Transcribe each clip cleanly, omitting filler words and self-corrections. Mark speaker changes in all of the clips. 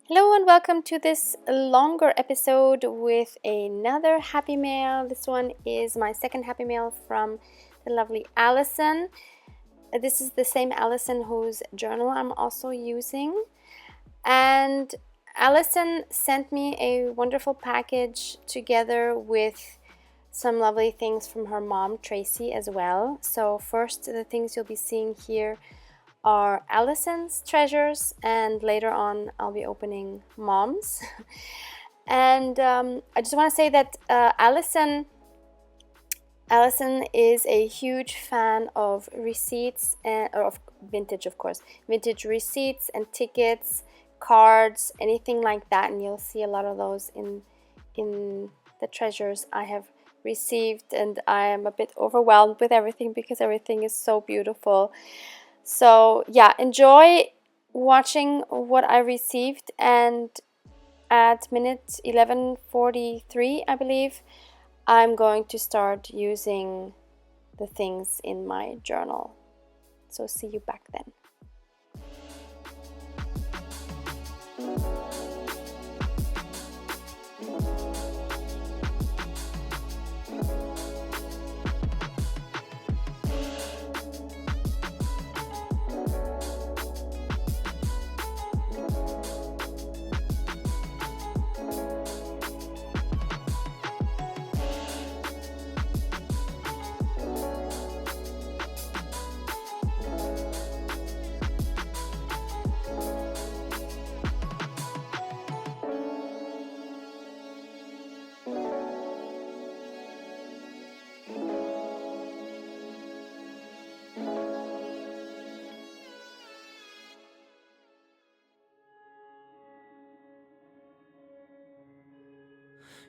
Speaker 1: Hello and welcome to this longer episode with another happy mail. This one is my second happy mail from the lovely Alison. This is the same Alison whose journal I'm also using. And Alison sent me a wonderful package together with some lovely things from her mom, Tracy, as well. So first, the things you'll be seeing here are Alison's treasures, and later on I'll be opening Mom's. And I just want to say that Alison is a huge fan of receipts or of vintage, of course, vintage receipts and tickets, cards, anything like that, and you'll see a lot of those in the treasures I have received, and I am a bit overwhelmed with everything because everything is so beautiful. So yeah, enjoy watching what I received, and at minute 11:43, I believe, I'm going to start using the things in my journal. So see you back then.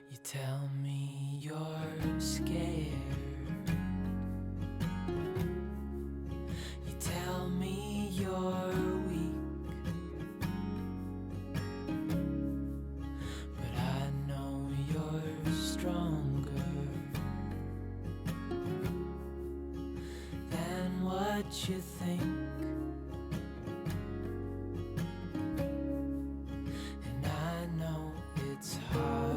Speaker 2: You tell me you're scared. You tell me you're weak, but I know you're stronger than what you think. And I know it's hard.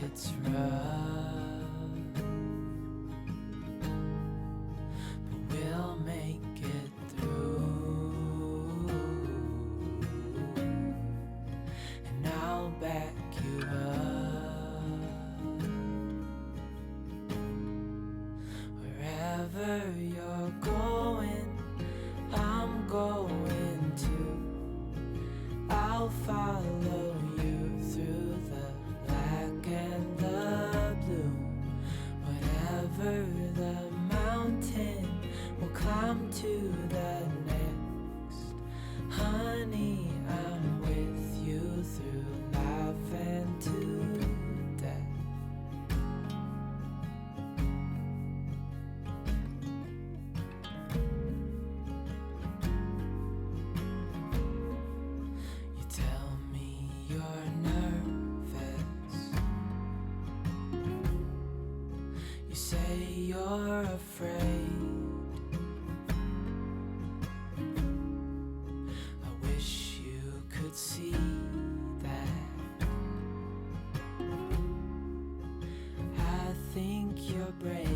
Speaker 2: It's rough, but we'll make it through, and I'll back you up. Wherever you're going, I'm going to. I'll follow you through the black and the blue. Whatever the mountain, we'll climb to the next. Honey, I'm with you through life and to death. You tell me you're nervous. You say you're afraid. I wish you could see that. I think you're brave.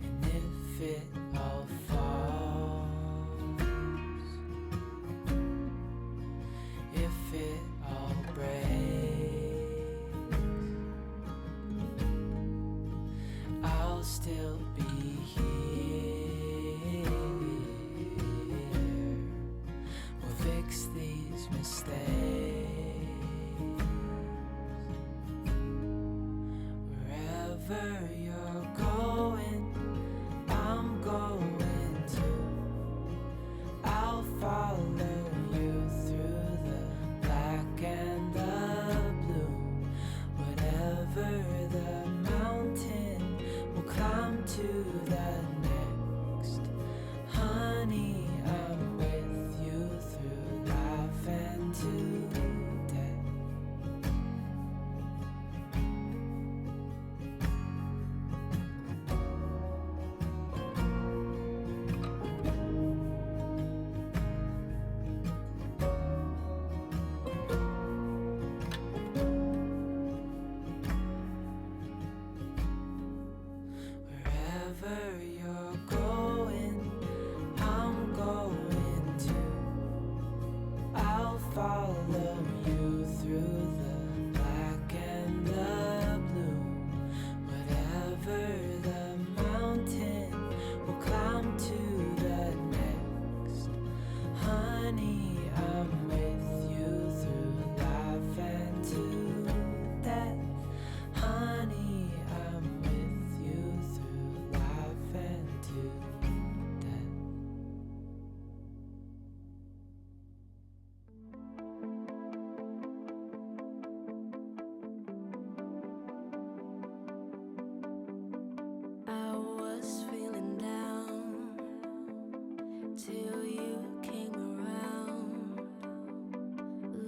Speaker 2: And if it all falls, if it all breaks, I'll still be here. We'll fix these mistakes. Wherever you're going, I'm going to. I'll follow you through the black and the blue. Whatever the mountain, we'll climb to the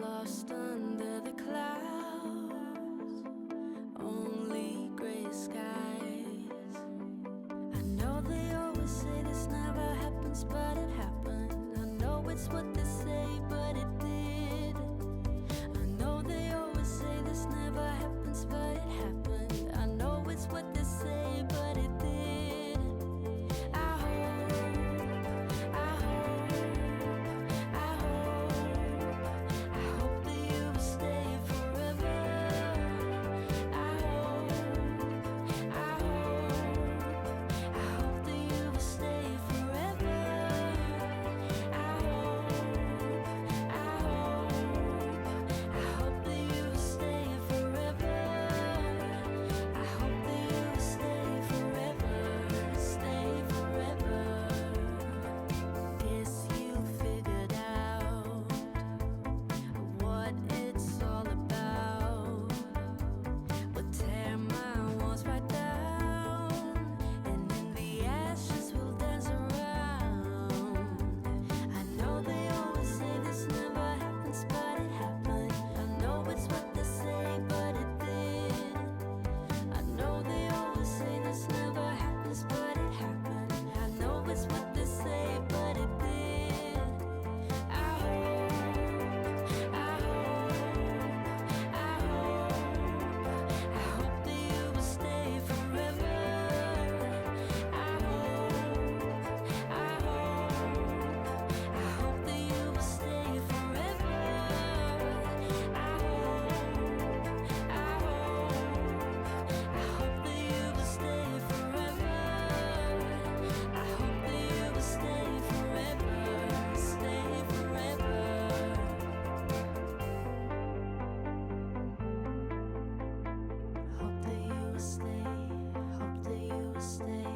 Speaker 2: lost under the clouds, only gray skies. I know they always say this never happens, but it happened. I know it's what they say, but it did. I know they always say this never happens, but it happened. I know it's what they say, but it did. I hope that you will stay forever. I hope that you will stay forever. I hope that you will stay forever. I hope that you will stay forever, stay forever. Guess you figured out what it's all about. We'll tear my walls right down, and in the ashes we'll dance around. I know they always say this never happens, but it happened. I know it's what they say, but it did. I know they always say this never happens, but it happened. I know it's what they say, but it did. I hope that you will stay forever. I hope that you will stay forever. I hope that you will stay forever. I hope that you will stay forever, stay forever. Hope that you will stay, hope that you will stay.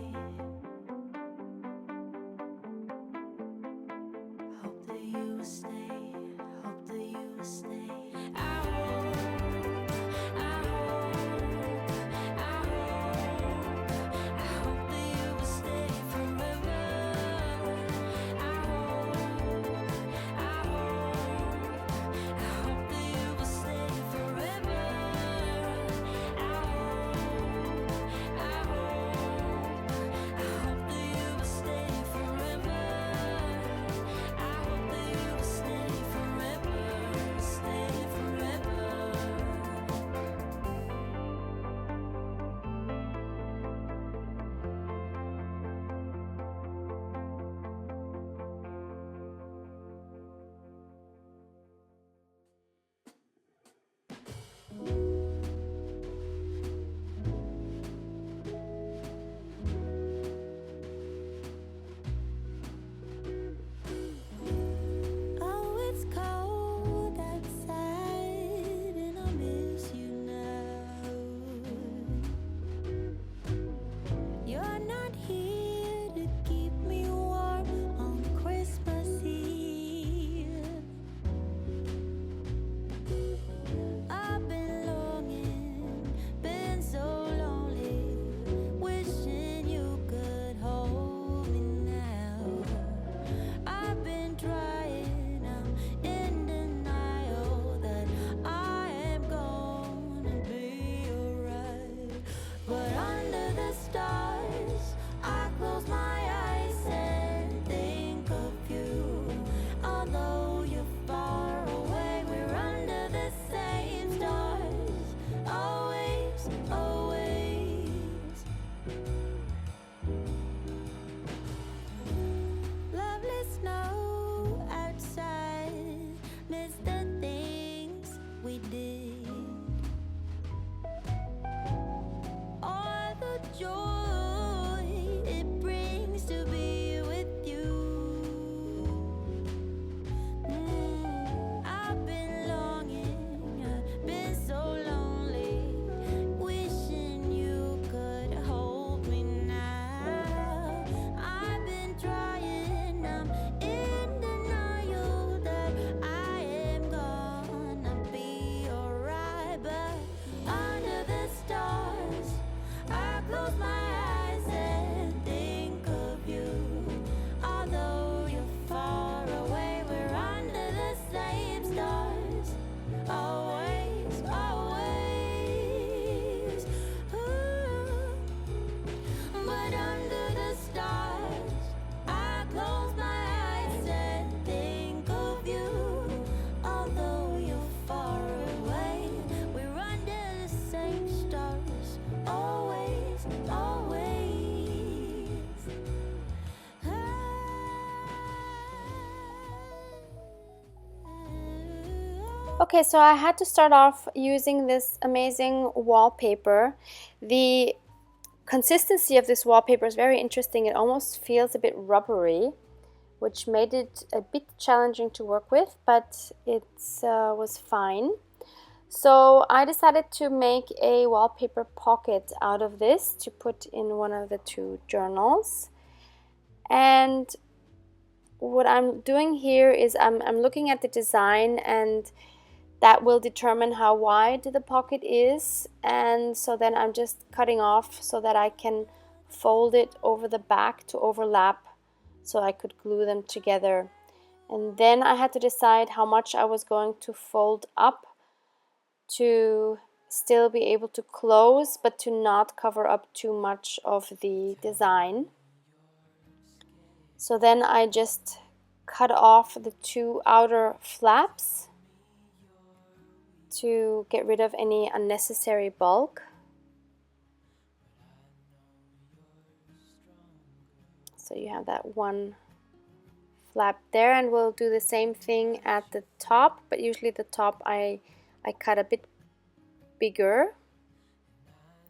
Speaker 2: Hope that you will stay, hope that you will stay. I hope that you will stay forever. I hope that you will stay forever. I hope that you will stay forever. I hope that you will stay forever, stay forever. Oh, it's cold outside, and I miss you now. You're not here to keep me warm on Christmas Eve. I've been longing, been so lonely, wishing you could hold me now. I've been trying, I'm in denial that I am gonna be alright. But under the stars, I close my eyes and think of you. Although you're far away, we're under the same stars. Always, always. Lovely snow outside, miss the things we did. All the joy it brings to be with you. I've been longing, I've been so lonely, wishing you could hold me now. I've been trying, I'm in denial that I am gonna be alright.
Speaker 1: Okay, so I had to start off using this amazing wallpaper. The consistency of this wallpaper is very interesting. It almost feels a bit rubbery, which made it a bit challenging to work with, but it was fine. So I decided to make a wallpaper pocket out of this to put in one of the two journals. And what I'm doing here is I'm looking at the design, and that will determine how wide the pocket is. And so then I'm just cutting off so that I can fold it over the back to overlap, so I could glue them together. And then I had to decide how much I was going to fold up to still be able to close, but to not cover up too much of the design. So then I just cut off the two outer flaps to get rid of any unnecessary bulk. So you have that one flap there, and we'll do the same thing at the top, but usually the top I cut a bit bigger,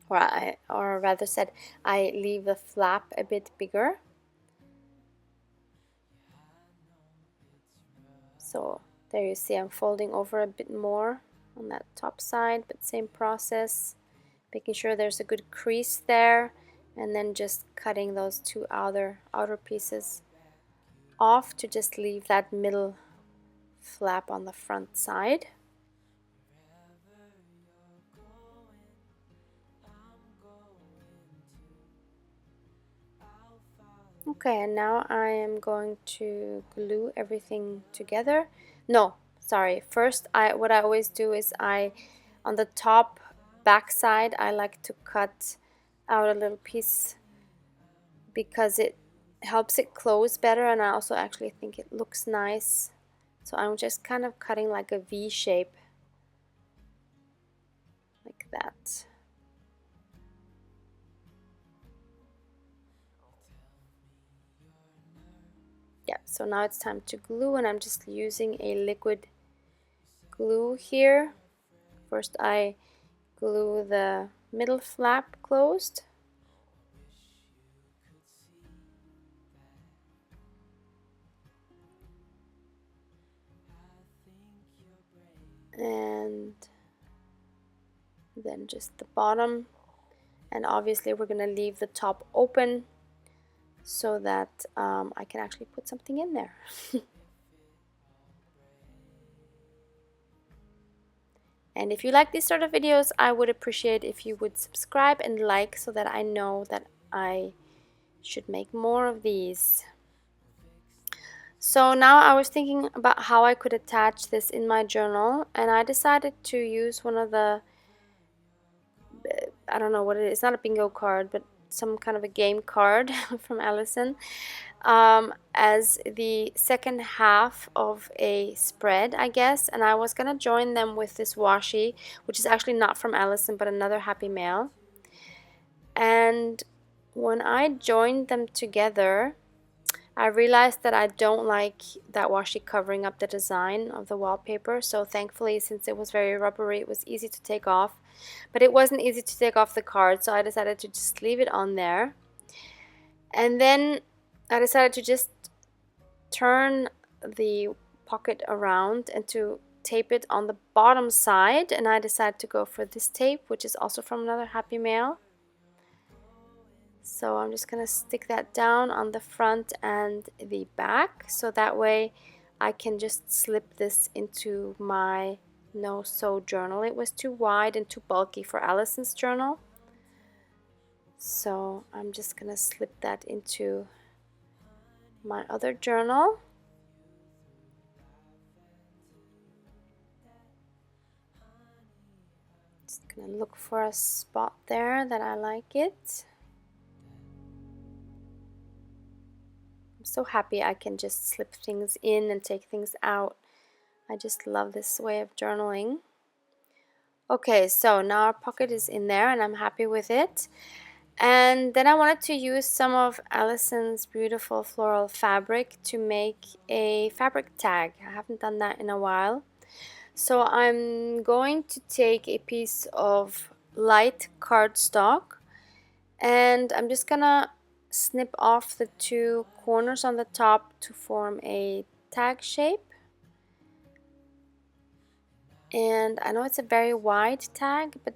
Speaker 1: or rather said, I leave the flap a bit bigger. So there you see I'm folding over a bit more on that top side, but same process, making sure there's a good crease there, and then just cutting those two outer pieces off to just leave that middle flap on the front side. Okay, and now I am going to glue everything together. No, sorry. First, what I always do is on the top back side, I like to cut out a little piece because it helps it close better, and I also actually think it looks nice. So I'm just kind of cutting like a V shape, like that. Yeah, so now it's time to glue, and I'm just using a liquid glue here. First I glue the middle flap closed, and then just the bottom, and obviously we're going to leave the top open so that I can actually put something in there. And if you like these sort of videos, I would appreciate if you would subscribe and like, so that I know that I should make more of these. So now I was thinking about how I could attach this in my journal, and I decided to use one of the, I don't know what it is, it's not a bingo card, but some kind of a game card from Alison, as the second half of a spread, I guess. And I was gonna join them with this washi, which is actually not from Alison but another Happy Mail. And when I joined them together, I realized that I don't like that washi covering up the design of the wallpaper. So thankfully, since it was very rubbery, it was easy to take off. But it wasn't easy to take off the card, so I decided to just leave it on there. And then I decided to just turn the pocket around and to tape it on the bottom side. And I decided to go for this tape, which is also from another Happy Mail. So I'm just going to stick that down on the front and the back, so that way I can just slip this into my no-sew journal. It was too wide and too bulky for Alison's journal, so I'm just going to slip that into my other journal. Just going to look for a spot there that I like it. So happy I can just slip things in and take things out. I just love this way of journaling. Okay, so now our pocket is in there and I'm happy with it. And then I wanted to use some of Alison's beautiful floral fabric to make a fabric tag. I haven't done that in a while. So I'm going to take a piece of light cardstock, and I'm just gonna snip off the two corners on the top to form a tag shape. And I know it's a very wide tag, but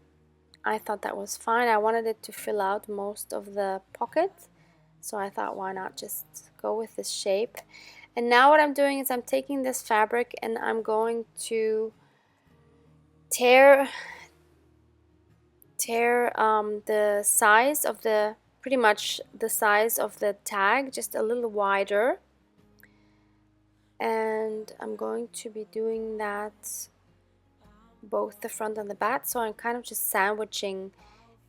Speaker 1: I thought that was fine. I wanted it to fill out most of the pocket, so I thought, why not just go with this shape. And now what I'm doing is I'm taking this fabric and I'm going to tear the size of the, pretty much the size of the tag, just a little wider. And I'm going to be doing that both the front and the back, so I'm kind of just sandwiching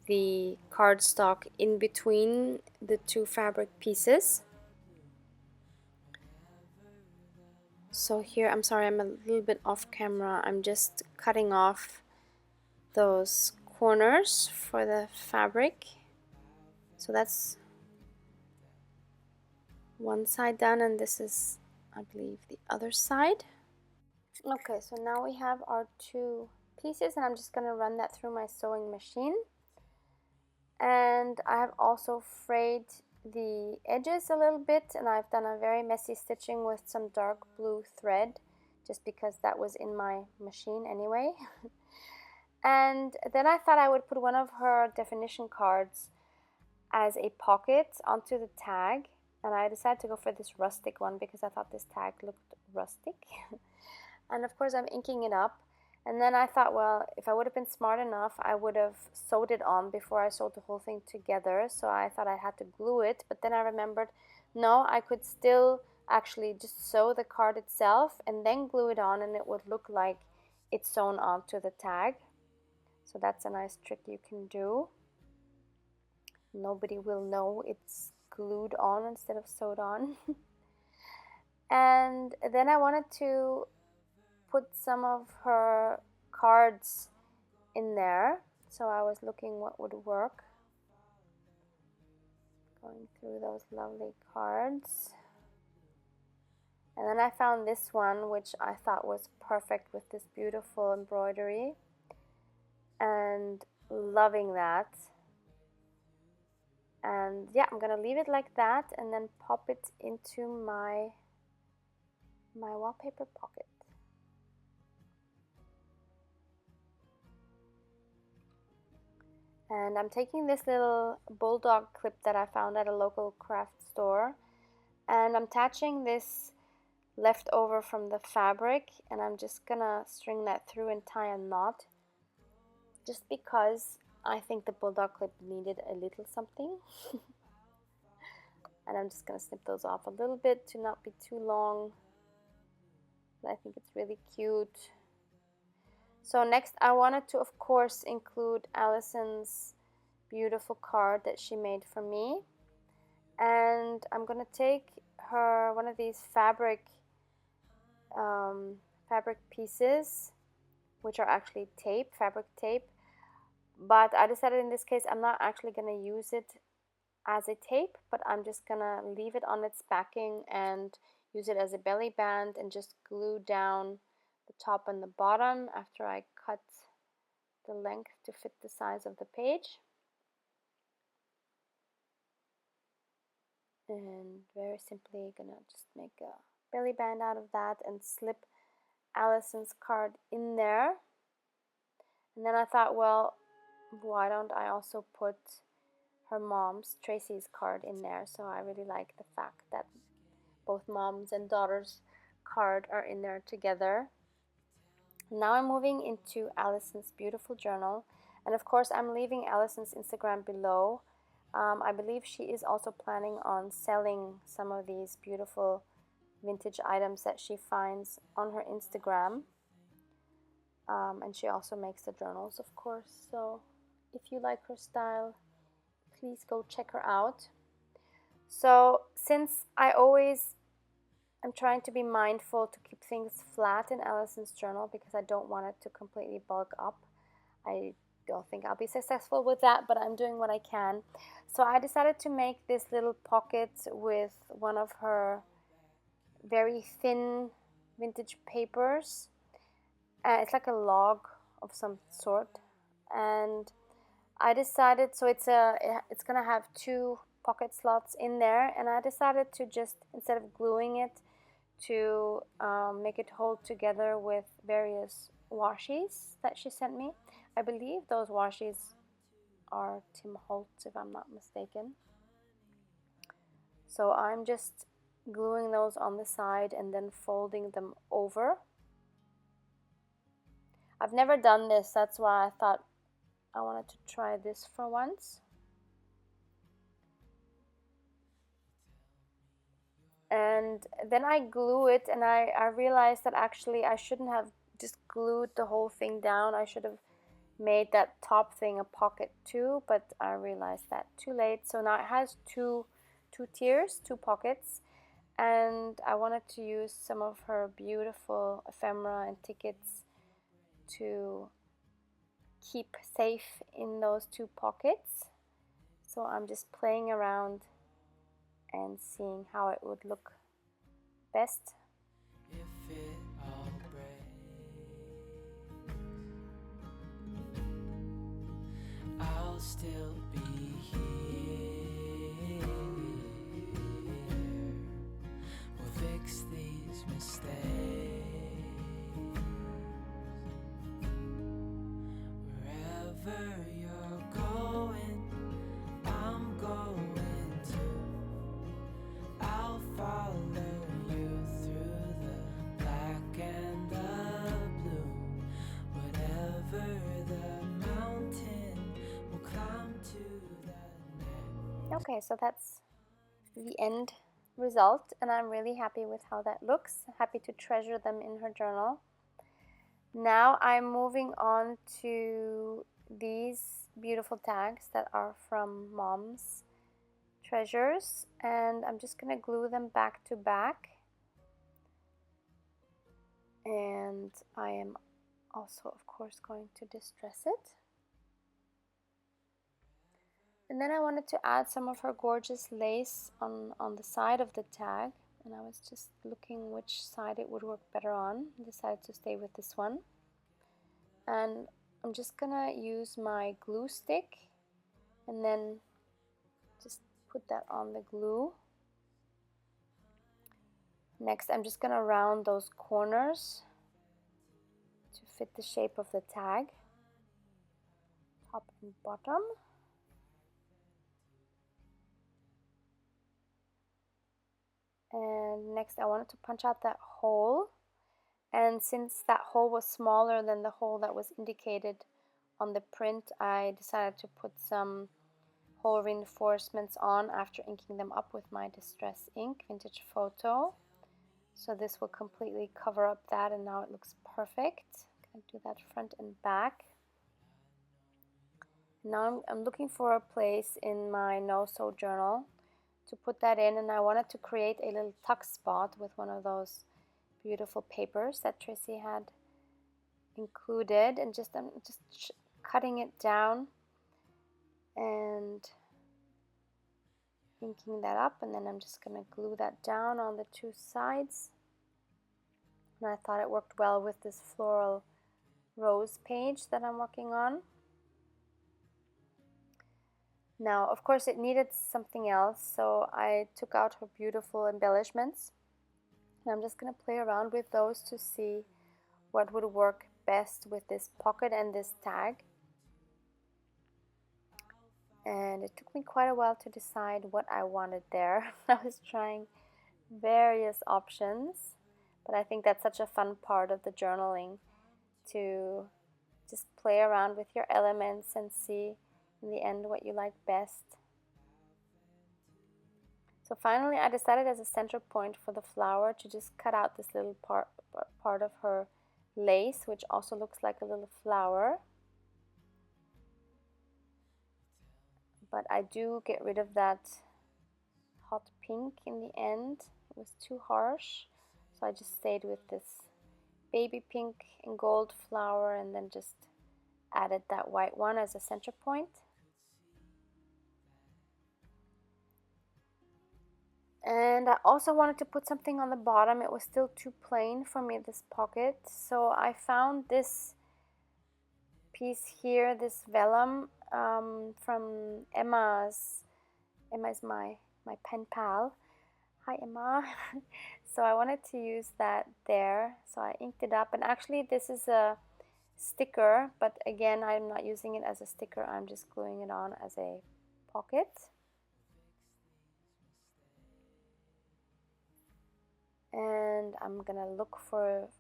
Speaker 1: the cardstock in between the two fabric pieces. So here, I'm sorry, I'm a little bit off camera. I'm just cutting off those corners for the fabric. So that's one side done, and this is, I believe, the other side. Okay, so now we have our two pieces, and I'm just going to run that through my sewing machine. And I have also frayed the edges a little bit, and I've done a very messy stitching with some dark blue thread, just because that was in my machine anyway. And then I thought I would put one of her definition cards as a pocket onto the tag, and I decided to go for this rustic one because I thought this tag looked rustic. And of course I'm inking it up, and then I thought, well, if I would have been smart enough, I would have sewed it on before I sewed the whole thing together. So I thought I had to glue it, but then I remembered, no, I could still actually just sew the card itself and then glue it on, and it would look like it's sewn onto the tag. So that's a nice trick you can do. Nobody will know it's glued on instead of sewed on. And then I wanted to put some of her cards in there, so I was looking what would work. Going through those lovely cards. And then I found this one, which I thought was perfect with this beautiful embroidery, and loving that. And yeah, I'm gonna leave it like that and then pop it into my wallpaper pocket. And I'm taking this little bulldog clip that I found at a local craft store, and I'm attaching this leftover from the fabric, and I'm just gonna string that through and tie a knot, just because I think the bulldog clip needed a little something. And I'm just gonna snip those off a little bit to not be too long, but I think it's really cute. So next I wanted to, of course, include Alison's beautiful card that she made for me, and I'm gonna take her one of these fabric pieces, which are actually tape, fabric tape, but I decided in this case I'm not actually gonna use it as a tape, but I'm just gonna leave it on its backing and use it as a belly band and just glue down the top and the bottom after I cut the length to fit the size of the page. And very simply gonna just make a belly band out of that and slip Alison's card in there. And then I thought, well, why don't I also put her mom's, Tracy's, card in there? So I really like the fact that both mom's and daughter's card are in there together. Now I'm moving into Alison's beautiful journal, and of course I'm leaving Alison's Instagram below. I believe she is also planning on selling some of these beautiful vintage items that she finds on her Instagram, and she also makes the journals, of course. So if you like her style, please go check her out. So since I always am trying to be mindful to keep things flat in Alison's journal because I don't want it to completely bulk up, I don't think I'll be successful with that, but I'm doing what I can. So I decided to make this little pocket with one of her very thin vintage papers, It's like a log of some sort, and I decided, so it's gonna have two pocket slots in there, and I decided to just, instead of gluing it, to make it hold together with various washies that she sent me. I believe those washies are Tim Holtz, if I'm not mistaken. So I'm just gluing those on the side and then folding them over. I've never done this, that's why I thought I wanted to try this for once. And then I glue it, and I realized that actually I shouldn't have just glued the whole thing down. I should have made that top thing a pocket too, but I realized that too late. So now it has two tiers, two pockets, and I wanted to use some of her beautiful ephemera and tickets to keep safe in those two pockets. So I'm just playing around and seeing how it would look best.
Speaker 2: If it all breaks, I'll still be here. We'll fix these mistakes. Wherever you're going, I'm going to. I'll follow you through the black and the blue. Whatever the mountain, we'll climb to the next.
Speaker 1: Okay, so that's the end result, and I'm really happy with how that looks. Happy to treasure them in her journal. Now I'm moving on to these beautiful tags that are from Mom's Treasures, and I'm just gonna glue them back to back. And I am also, of course, going to distress it. And then I wanted to add some of her gorgeous lace on the side of the tag, and I was just looking which side it would work better on. I decided to stay with this one. And I'm just gonna use my glue stick and then just put that on the glue. Next, I'm just gonna round those corners to fit the shape of the tag, top and bottom. And next I wanted to punch out that hole, and since that hole was smaller than the hole that was indicated on the print, I decided to put some hole reinforcements on after inking them up with my Distress ink Vintage Photo. So this will completely cover up that, and now it looks perfect. I'm going to do that front and back. Now I'm looking for a place in my no-sew journal to put that in, and I wanted to create a little tuck spot with one of those beautiful papers that Tracy had included, and I'm just cutting it down and inking that up, and then I'm just going to glue that down on the two sides. And I thought it worked well with this floral rose page that I'm working on. Now, of course, it needed something else, so I took out her beautiful embellishments. And I'm just going to play around with those to see what would work best with this pocket and this tag. And it took me quite a while to decide what I wanted there. I was trying various options, but I think that's such a fun part of the journaling, to just play around with your elements and see in the end what you like best. So finally I decided as a center point for the flower to just cut out this little part of her lace, which also looks like a little flower. But I do get rid of that hot pink in the end. It was too harsh, so I just stayed with this baby pink and gold flower, and then just added that white one as a center point. And I also wanted to put something on the bottom. It was still too plain for me, this pocket. So I found this piece here, this vellum from Emma's. Emma is my pen pal. Hi Emma. So I wanted to use that there. So I inked it up, and actually this is a sticker, but again I'm not using it as a sticker. I'm just gluing it on as a pocket. And I'm gonna look for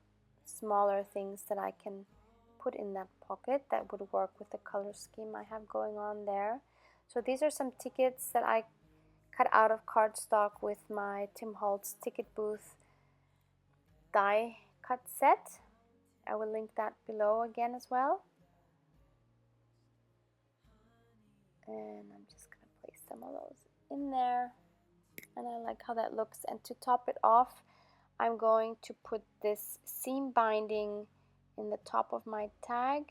Speaker 1: smaller things that I can put in that pocket that would work with the color scheme I have going on there. So these are some tickets that I cut out of cardstock with my Tim Holtz ticket booth die cut set. I will link that below again as well. And I'm just gonna place some of those in there, and I like how that looks. And to top it off, I'm going to put this seam binding in the top of my tag.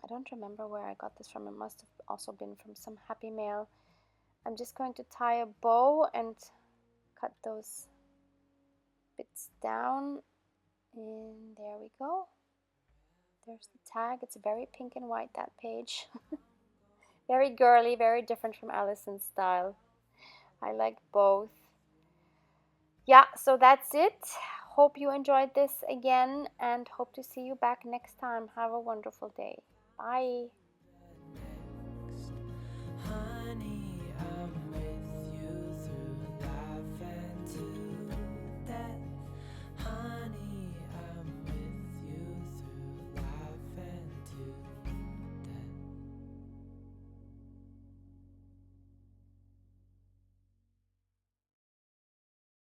Speaker 1: I don't remember where I got this from. It must have also been from some Happy Mail. I'm just going to tie a bow and cut those bits down, and there we go. There's the tag. It's very pink and white, that page. Very girly, very different from Alison's style. I like both. Yeah, so that's it. Hope you enjoyed this again, and hope to see you back next time. Have a wonderful day. Bye.